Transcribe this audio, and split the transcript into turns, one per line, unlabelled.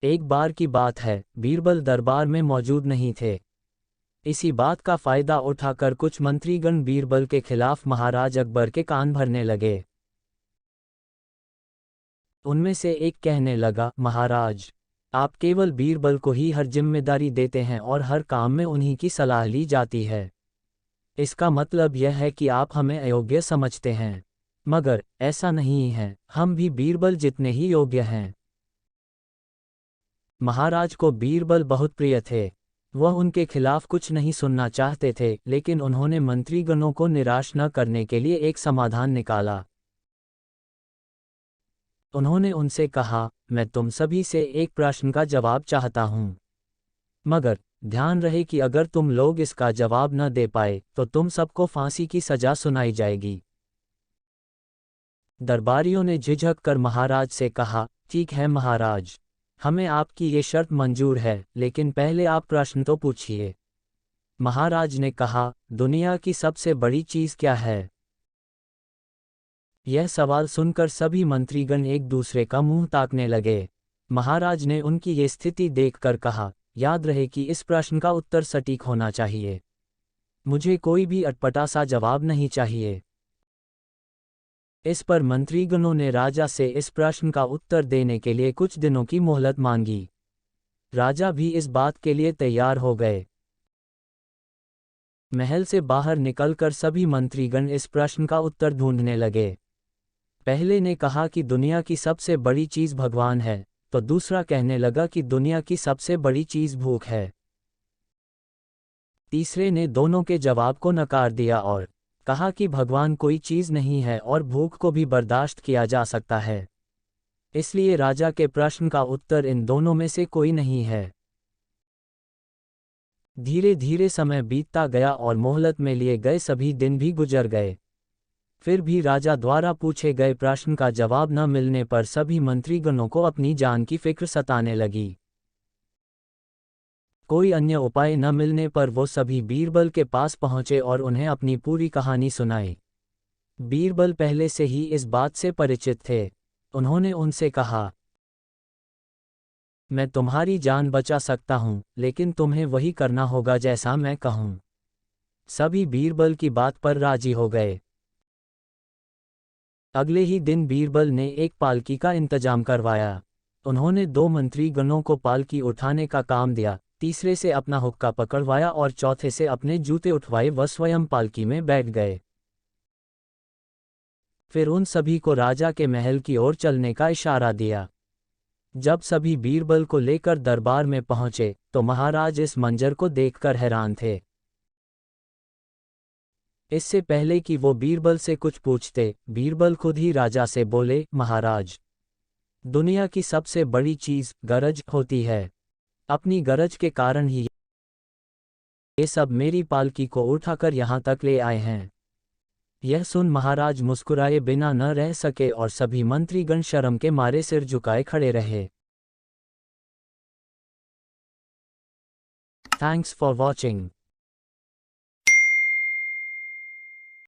एक बार की बात है, बीरबल दरबार में मौजूद नहीं थे। इसी बात का फायदा उठाकर कुछ मंत्रीगण बीरबल के खिलाफ महाराज अकबर के कान भरने लगे। उनमें से एक कहने लगा, महाराज, आप केवल बीरबल को ही हर जिम्मेदारी देते हैं और हर काम में उन्हीं की सलाह ली जाती है। इसका मतलब यह है कि आप हमें अयोग्य समझते हैं। मगर ऐसा नहीं है, हम भी बीरबल जितने ही योग्य हैं। महाराज को बीरबल बहुत प्रिय थे। वह उनके खिलाफ कुछ नहीं सुनना चाहते थे, लेकिन उन्होंने मंत्रीगणों को निराश न करने के लिए एक समाधान निकाला। उन्होंने उनसे कहा, मैं तुम सभी से एक प्रश्न का जवाब चाहता हूं। मगर ध्यान रहे कि अगर तुम लोग इसका जवाब न दे पाए तो तुम सबको फांसी की सजा सुनाई जाएगी। दरबारियों ने झिझक कर महाराज से कहा, ठीक है महाराज, हमें आपकी ये शर्त मंजूर है, लेकिन पहले आप प्रश्न तो पूछिए। महाराज ने कहा, दुनिया की सबसे बड़ी चीज क्या है? यह सवाल सुनकर सभी मंत्रीगण एक दूसरे का मुंह ताकने लगे। महाराज ने उनकी ये स्थिति देखकर कहा, याद रहे कि इस प्रश्न का उत्तर सटीक होना चाहिए। मुझे कोई भी अटपटा सा जवाब नहीं चाहिए। इस पर मंत्रीगणों ने राजा से इस प्रश्न का उत्तर देने के लिए कुछ दिनों की मोहलत मांगी। राजा भी इस बात के लिए तैयार हो गए। महल से बाहर निकलकर सभी मंत्रीगण इस प्रश्न का उत्तर ढूंढने लगे। पहले ने कहा कि दुनिया की सबसे बड़ी चीज भगवान है, तो दूसरा कहने लगा कि दुनिया की सबसे बड़ी चीज भूख है। तीसरे ने दोनों के जवाब को नकार दिया और कहा कि भगवान कोई चीज नहीं है और भूख को भी बर्दाश्त किया जा सकता है। इसलिए राजा के प्रश्न का उत्तर इन दोनों में से कोई नहीं है। धीरे धीरे समय बीतता गया और मोहलत में लिए गए सभी दिन भी गुजर गए। फिर भी राजा द्वारा पूछे गए प्रश्न का जवाब न मिलने पर सभी मंत्रीगणों को अपनी जान की फिक्र सताने लगी। कोई अन्य उपाय न मिलने पर वो सभी बीरबल के पास पहुंचे और उन्हें अपनी पूरी कहानी सुनाई। बीरबल पहले से ही इस बात से परिचित थे। उन्होंने उनसे कहा, मैं तुम्हारी जान बचा सकता हूं, लेकिन तुम्हें वही करना होगा जैसा मैं कहूं। सभी बीरबल की बात पर राजी हो गए। अगले ही दिन बीरबल ने एक पालकी का इंतजाम करवाया। उन्होंने 2 मंत्रीगणों को पालकी उठाने का काम दिया, तीसरे से अपना हुक्का पकड़वाया और चौथे से अपने जूते उठवाए व स्वयं पालकी में बैठ गए। फिर उन सभी को राजा के महल की ओर चलने का इशारा दिया। जब सभी बीरबल को लेकर दरबार में पहुंचे तो महाराज इस मंजर को देखकर हैरान थे। इससे पहले कि वो बीरबल से कुछ पूछते, बीरबल खुद ही राजा से बोले, महाराज, दुनिया की सबसे बड़ी चीज गरज होती है। अपनी गरज के कारण ही ये सब मेरी पालकी को उठाकर यहाँ तक ले आए हैं। यह सुन महाराज मुस्कुराए बिना न रह सके और सभी मंत्रीगण शर्म के मारे सिर झुकाए खड़े रहे। Thanks for watching.